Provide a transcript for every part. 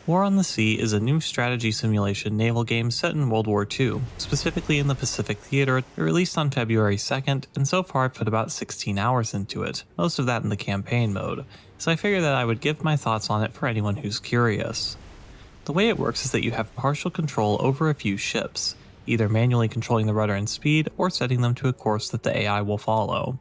War on the Sea is a new strategy simulation naval game set in World War II, specifically in the Pacific Theater. It released on February 2nd, and so far I've put about 16 hours into it, most of that in the campaign mode, so I figured that I would give my thoughts on it for anyone who's curious. The way it works is that you have partial control over a few ships, either manually controlling the rudder and speed, or setting them to a course that the AI will follow.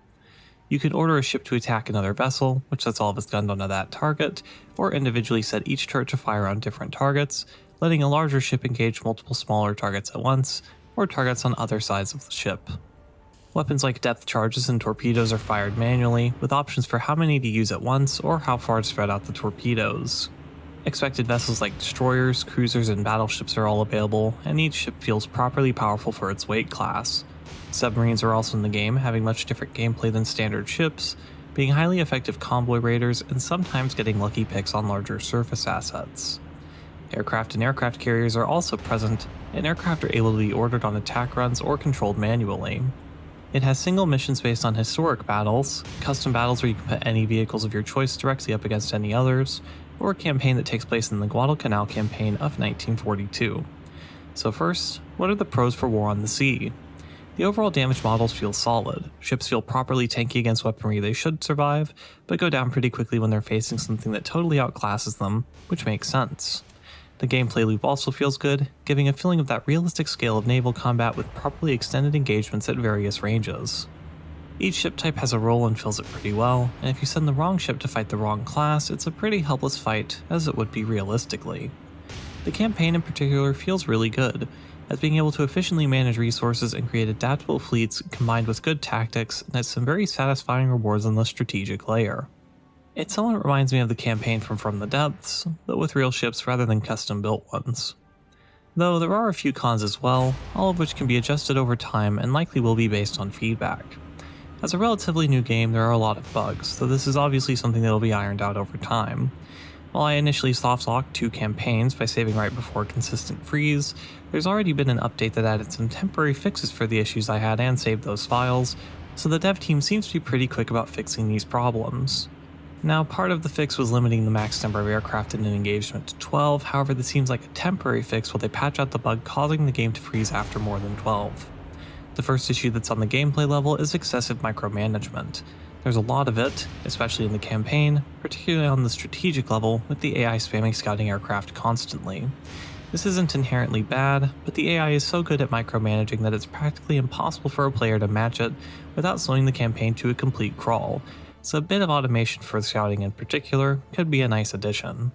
You can order a ship to attack another vessel, which sets all of its guns onto that target, or individually set each turret to fire on different targets, letting a larger ship engage multiple smaller targets at once, or targets on other sides of the ship. Weapons like depth charges and torpedoes are fired manually, with options for how many to use at once or how far to spread out the torpedoes. Expected vessels like destroyers, cruisers, and battleships are all available, and each ship feels properly powerful for its weight class. Submarines are also in the game, having much different gameplay than standard ships, being highly effective convoy raiders, and sometimes getting lucky picks on larger surface assets. Aircraft and aircraft carriers are also present, and aircraft are able to be ordered on attack runs or controlled manually. It has single missions based on historic battles, custom battles where you can put any vehicles of your choice directly up against any others, or a campaign that takes place in the Guadalcanal campaign of 1942. So first, what are the pros for War on the Sea? The overall damage models feel solid. Ships feel properly tanky against weaponry they should survive, but go down pretty quickly when they're facing something that totally outclasses them, which makes sense. The gameplay loop also feels good, giving a feeling of that realistic scale of naval combat with properly extended engagements at various ranges. Each ship type has a role and fills it pretty well, and if you send the wrong ship to fight the wrong class, it's a pretty helpless fight, as it would be realistically. The campaign in particular feels really good, as being able to efficiently manage resources and create adaptable fleets combined with good tactics and has some very satisfying rewards on the strategic layer. It somewhat reminds me of the campaign from the Depths, but with real ships rather than custom built ones. Though there are a few cons as well, all of which can be adjusted over time and likely will be based on feedback. As a relatively new game, there are a lot of bugs, so this is obviously something that will be ironed out over time. While I initially soft-locked 2 campaigns by saving right before a consistent freeze, there's already been an update that added some temporary fixes for the issues I had and saved those files, so the dev team seems to be pretty quick about fixing these problems. Now, part of the fix was limiting the max number of aircraft in an engagement to 12, however this seems like a temporary fix while they patch out the bug causing the game to freeze after more than 12. The first issue that's on the gameplay level is excessive micromanagement. There's a lot of it, especially in the campaign, particularly on the strategic level, with the AI spamming scouting aircraft constantly. This isn't inherently bad, but the AI is so good at micromanaging that it's practically impossible for a player to match it without slowing the campaign to a complete crawl, so a bit of automation for scouting in particular could be a nice addition.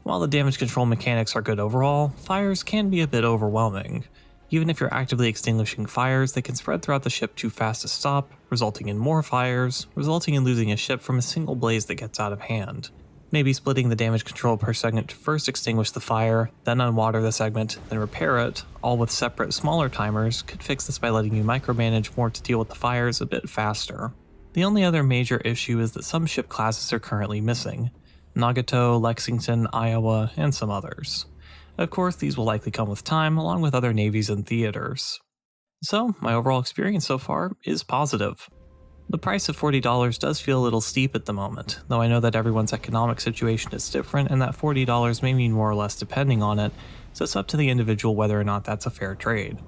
While the damage control mechanics are good overall, fires can be a bit overwhelming. Even if you're actively extinguishing fires, they can spread throughout the ship too fast to stop, resulting in more fires, resulting in losing a ship from a single blaze that gets out of hand. Maybe splitting the damage control per segment to first extinguish the fire, then unwater the segment, then repair it, all with separate smaller timers, could fix this by letting you micromanage more to deal with the fires a bit faster. The only other major issue is that some ship classes are currently missing: Nagato, Lexington, Iowa, and some others. Of course, these will likely come with time, along with other navies and theaters. So, my overall experience so far is positive. The price of $40 does feel a little steep at the moment, though I know that everyone's economic situation is different and that $40 may mean more or less depending on it, so it's up to the individual whether or not that's a fair trade.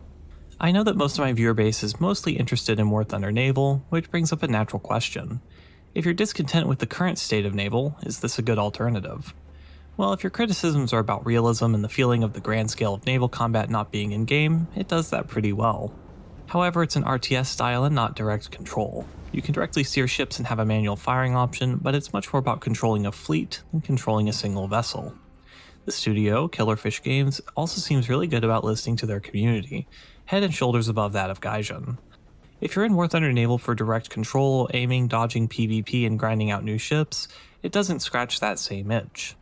I know that most of my viewer base is mostly interested in War Thunder Naval, which brings up a natural question. If you're discontent with the current state of Naval, is this a good alternative? Well, if your criticisms are about realism and the feeling of the grand scale of naval combat not being in-game, it does that pretty well. However, it's an RTS style and not direct control. You can directly steer ships and have a manual firing option, but it's much more about controlling a fleet than controlling a single vessel. The studio, Killerfish Games, also seems really good about listening to their community, head and shoulders above that of Gaijin. If you're in War Thunder Naval for direct control, aiming, dodging PvP, and grinding out new ships, it doesn't scratch that same itch.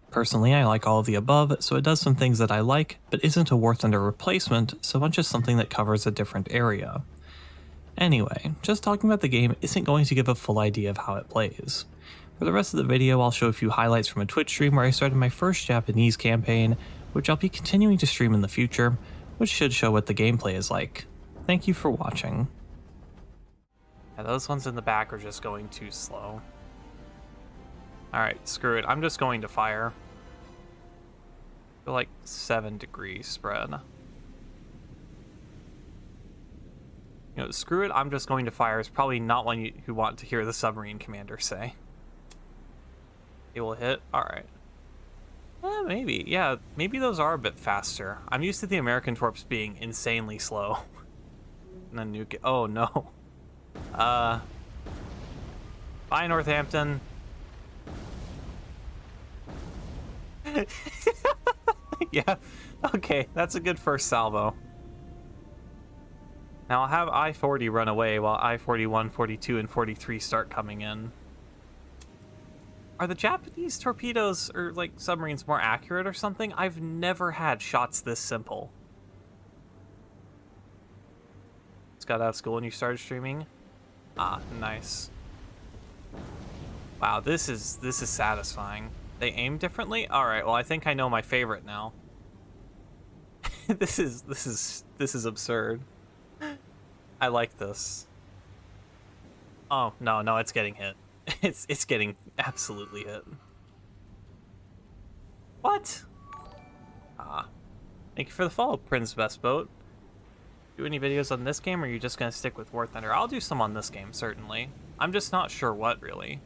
Personally, I like all of the above, so it does some things that I like, but isn't a War Thunder replacement so much as something that covers a different area. Anyway, just talking about the game isn't going to give a full idea of how it plays. For the rest of the video, I'll show a few highlights from a Twitch stream where I started my first Japanese campaign, which I'll be continuing to stream in the future, which should show what the gameplay is like. Thank you for watching. Yeah, those ones in the back are just going too slow. Alright, screw it, I'm just going to fire. For like 7-degree spread. You know, screw it, I'm just going to fire is probably not one you want to hear the submarine commander say. It will hit? Alright. Maybe. Yeah, maybe those are a bit faster. I'm used to the American torps being insanely slow. And then nuke it. Oh, no. Bye, Northampton. Yeah, okay, that's a good first salvo. Now I'll have I-40 run away while I-41, 42, and 43 start coming in. Are the Japanese torpedoes or like submarines more accurate or something? I've never had shots this simple. Just got out of school and you started streaming? Ah, nice. Wow, this is satisfying. They aim differently? Alright, well I think I know my favorite now. This is absurd. I like this. Oh, no, it's getting hit. It's getting absolutely hit. What? Ah. Thank you for the follow, Prince Best Boat. Do any videos on this game, or are you just gonna stick with War Thunder? I'll do some on this game, certainly. I'm just not sure what, really.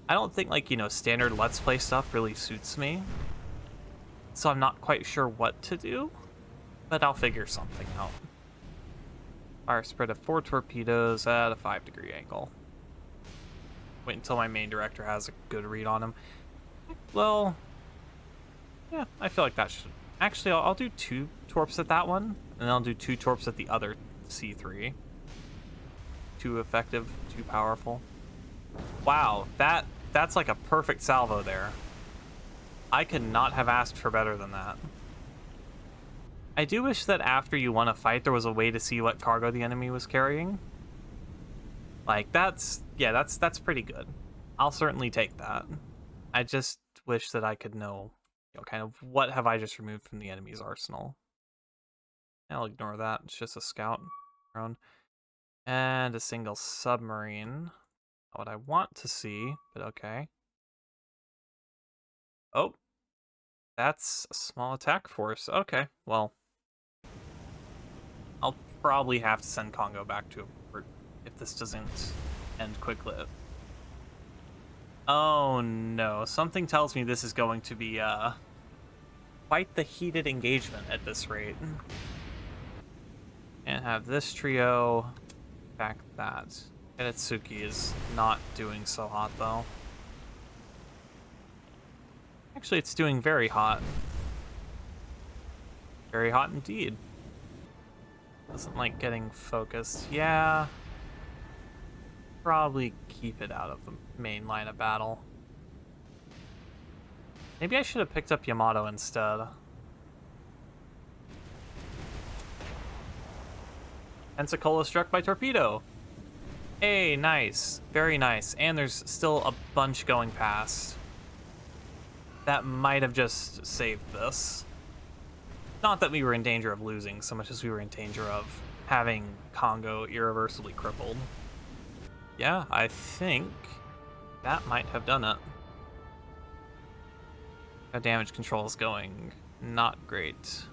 I don't think, like, you know, standard Let's Play stuff really suits me. So I'm not quite sure what to do, but I'll figure something out. Fire spread of 4 torpedoes at a 5-degree angle. Wait until my main director has a good read on him. Well, yeah, I feel like that should... Actually, I'll do 2 torps at that one, and then I'll do 2 torps at the other C3. Too effective, too powerful. Wow, that's like a perfect salvo there. I could not have asked for better than that. I do wish that after you won a fight, there was a way to see what cargo the enemy was carrying. Like, that's pretty good. I'll certainly take that. I just wish that I could know, you know, kind of what have I just removed from the enemy's arsenal. I'll ignore that. It's just a scout drone. And a single submarine. Not what I want to see, but okay. Oh. That's a small attack force. Okay, well. I'll probably have to send Congo back to a port if this doesn't end quickly. Oh no, something tells me this is going to be quite the heated engagement at this rate. Can't have this trio back that. Kenetsuki is not doing so hot though. Actually, it's doing very hot. Very hot indeed. Doesn't like getting focused. Yeah. Probably keep it out of the main line of battle. Maybe I should have picked up Yamato instead. Pensacola struck by torpedo. Hey, nice. Very nice. And there's still a bunch going past. That might have just saved this. Not that we were in danger of losing so much as we were in danger of having Congo irreversibly crippled. Yeah, I think that might have done it. How damage control is going? Not great.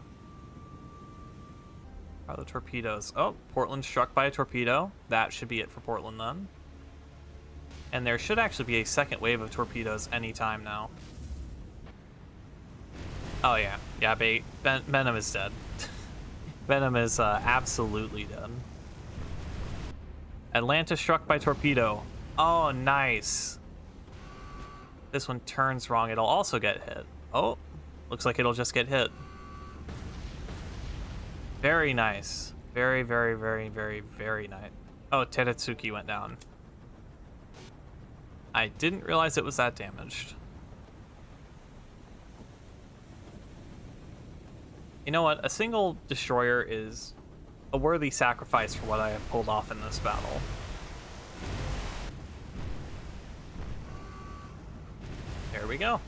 How are the torpedoes? Oh, Portland struck by a torpedo. That should be it for Portland then. And there should actually be a second wave of torpedoes anytime now. Oh yeah, yeah, Venom is dead. Venom is absolutely dead. Atlanta struck by torpedo. Oh, nice. This one turns wrong. It'll also get hit. Oh, looks like it'll just get hit. Very nice. Very, very, very, very, very nice. Oh, Teretsuki went down. I didn't realize it was that damaged. You know what? A single destroyer is a worthy sacrifice for what I have pulled off in this battle. There we go.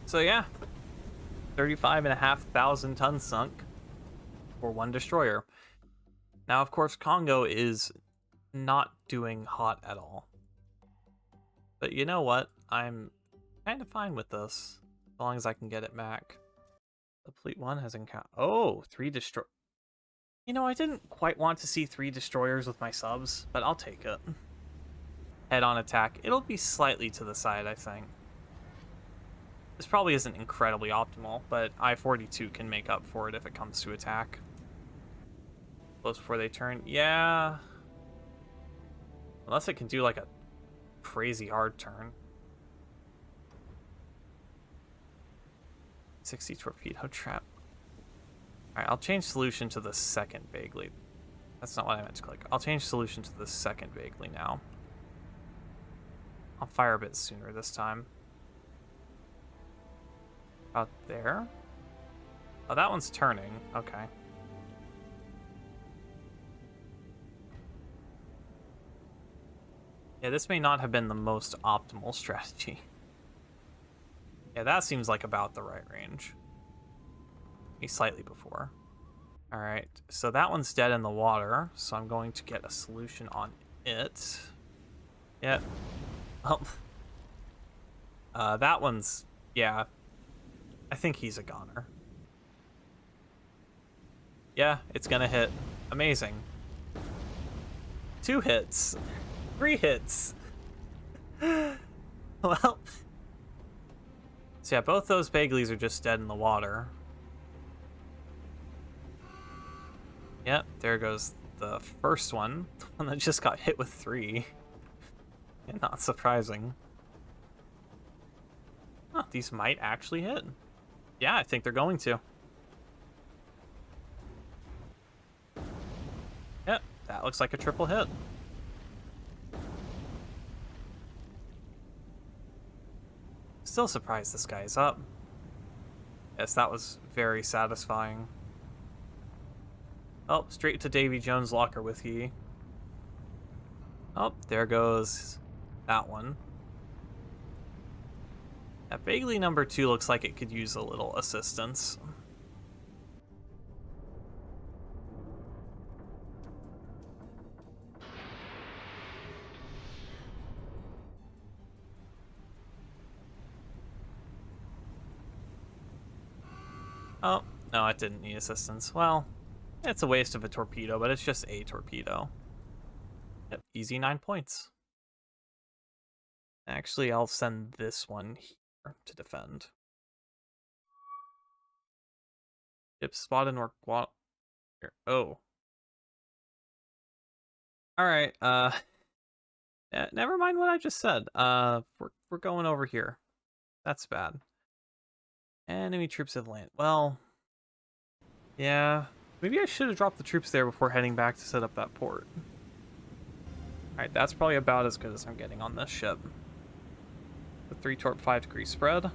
So yeah, 35,500 tons sunk for one destroyer. Now, of course, Congo is not doing hot at all. But you know what? I'm kind of fine with this, as long as I can get it back. The fleet 1 has encountered... Oh, 3 destroy... You know, I didn't quite want to see 3 destroyers with my subs, but I'll take it. Head-on attack. It'll be slightly to the side, I think. This probably isn't incredibly optimal, but I-42 can make up for it if it comes to attack. Close before they turn. Yeah. Unless it can do like a crazy hard turn. 60 torpedo trap. Alright, I'll change solution to the second vaguely. That's not what I meant to click. I'll change solution to the second vaguely now. I'll fire a bit sooner this time. Out there. Oh, that one's turning. Okay. Yeah, this may not have been the most optimal strategy. Yeah, that seems like about the right range. Maybe slightly before. Alright, so that one's dead in the water, so I'm going to get a solution on it. Yeah. Well, that one's... Yeah. I think he's a goner. Yeah, it's gonna hit. Amazing. 2 hits. 3 hits. Well. So yeah, both those Bagley's are just dead in the water. Yep, there goes the first one. The one that just got hit with 3. And not surprising. Huh, these might actually hit. Yeah, I think they're going to. Yep, that looks like a triple hit. Still surprised this guy is up. Yes, that was very satisfying. Oh, straight to Davy Jones' locker with ye. Oh, there goes that one. That Bagley number 2 looks like it could use a little assistance. Oh, no, it didn't need assistance. Well, it's a waste of a torpedo, but it's just a torpedo. Yep, easy 9 points. Actually, I'll send this one here to defend. Ship spotted or here. Oh. Alright, yeah, never mind what I just said. We're going over here. That's bad. Enemy troops have landed. Well, yeah. Maybe I should have dropped the troops there before heading back to set up that port. Alright, that's probably about as good as I'm getting on this ship. The 3 torp 5-degree spread.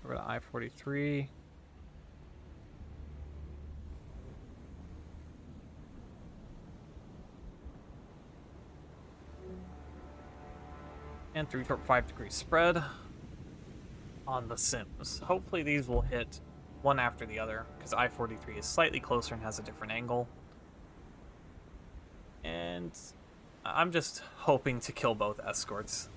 Over to I-43. And 3 torp 5-degree spread on the Sims. Hopefully these will hit one after the other, because I-43 is slightly closer and has a different angle. And I'm just hoping to kill both escorts.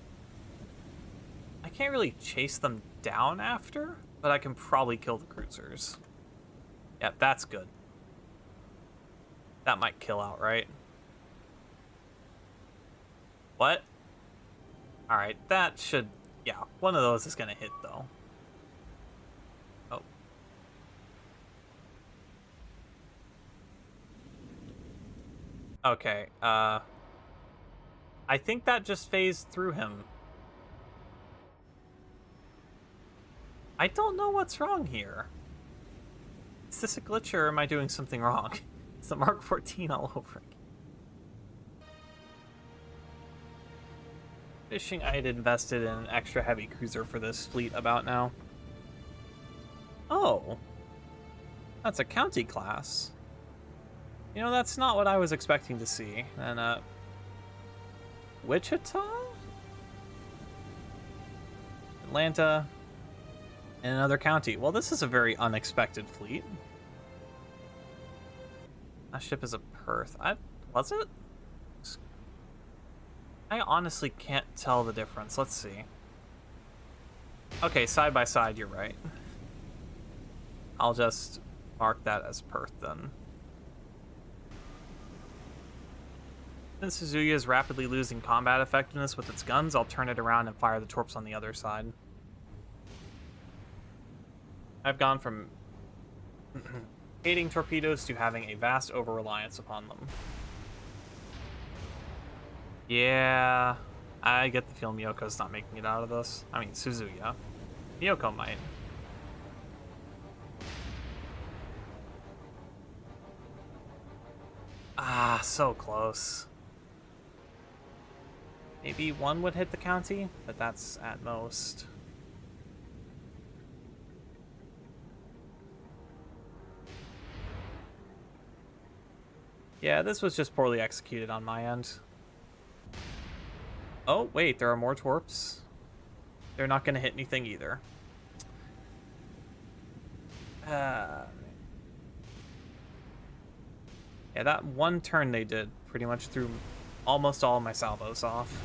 I can't really chase them down after, but I can probably kill the cruisers. Yep, that's good. That might kill outright. What? Alright, that should... Yeah, one of those is gonna hit, though. Oh. Okay, I think that just phased through him. I don't know what's wrong here. Is this a glitch or am I doing something wrong? It's the Mark 14 all over again. Fishing, I had invested in an extra heavy cruiser for this fleet about now. Oh. That's a county class. You know, that's not what I was expecting to see. And, Wichita? Atlanta. And another county. Well, this is a very unexpected fleet. That ship is a Perth. Was it? I honestly can't tell the difference. Let's see. Okay, side by side, you're right. I'll just mark that as Perth then. Since Suzuya is rapidly losing combat effectiveness with its guns, I'll turn it around and fire the torps on the other side. I've gone from hating torpedoes to having a vast over-reliance upon them. Yeah, I get the feel Miyoko's not making it out of this. I mean, Suzuya. Miyoko might. Ah, so close. Maybe one would hit the county, but that's at most. Yeah, this was just poorly executed on my end. Oh, wait, there are more torps. They're not going to hit anything either. Yeah, that one turn they did pretty much threw almost all of my salvos off.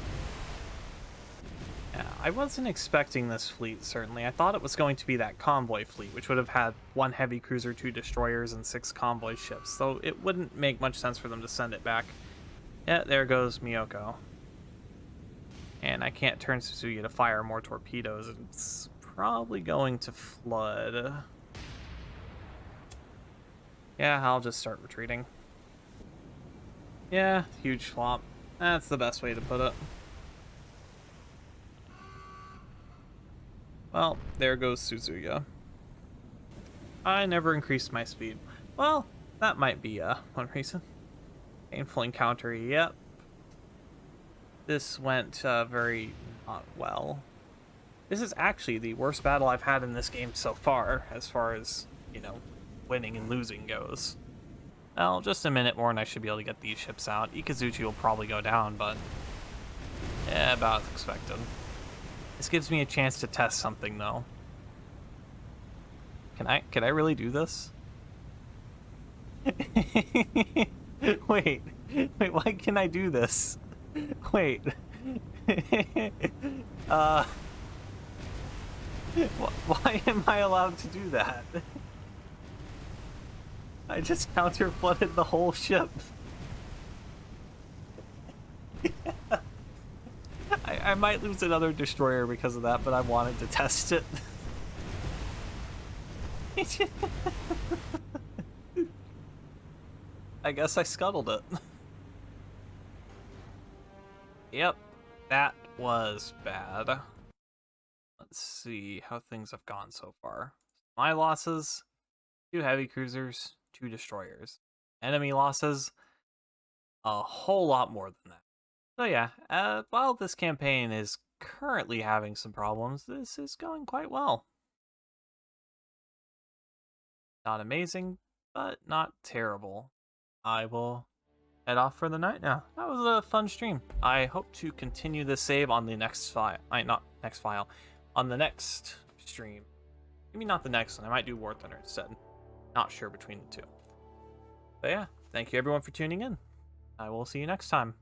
Yeah, I wasn't expecting this fleet, certainly. I thought it was going to be that convoy fleet, which would have had 1 heavy cruiser, 2 destroyers, and 6 convoy ships, so it wouldn't make much sense for them to send it back. Yeah, there goes Miyoko. And I can't turn Suzuya to fire more torpedoes. It's probably going to flood. Yeah, I'll just start retreating. Yeah, huge flop. That's the best way to put it. Well, there goes Suzuya. I never increased my speed. Well, that might be one reason. Painful encounter, yep. This went very not well. This is actually the worst battle I've had in this game so far as, you know, winning and losing goes. Well, just a minute more and I should be able to get these ships out. Ikazuchi will probably go down, but yeah, about as expected. This gives me a chance to test something, though. Can I really do this? Wait, why can I do this? Wait. Why am I allowed to do that? I just counter flooded the whole ship. I might lose another destroyer because of that, but I wanted to test it. I guess I scuttled it. Yep, that was bad. Let's see how things have gone so far. My losses, 2 heavy cruisers, 2 destroyers. Enemy losses, a whole lot more than that. So yeah, while this campaign is currently having some problems, this is going quite well. Not amazing, but not terrible. I will head off for the night now. That was a fun stream. I hope to continue this save on the next file. On the next stream. Maybe not the next one. I might do War Thunder instead. Not sure between the two. But yeah, thank you everyone for tuning in. I will see you next time.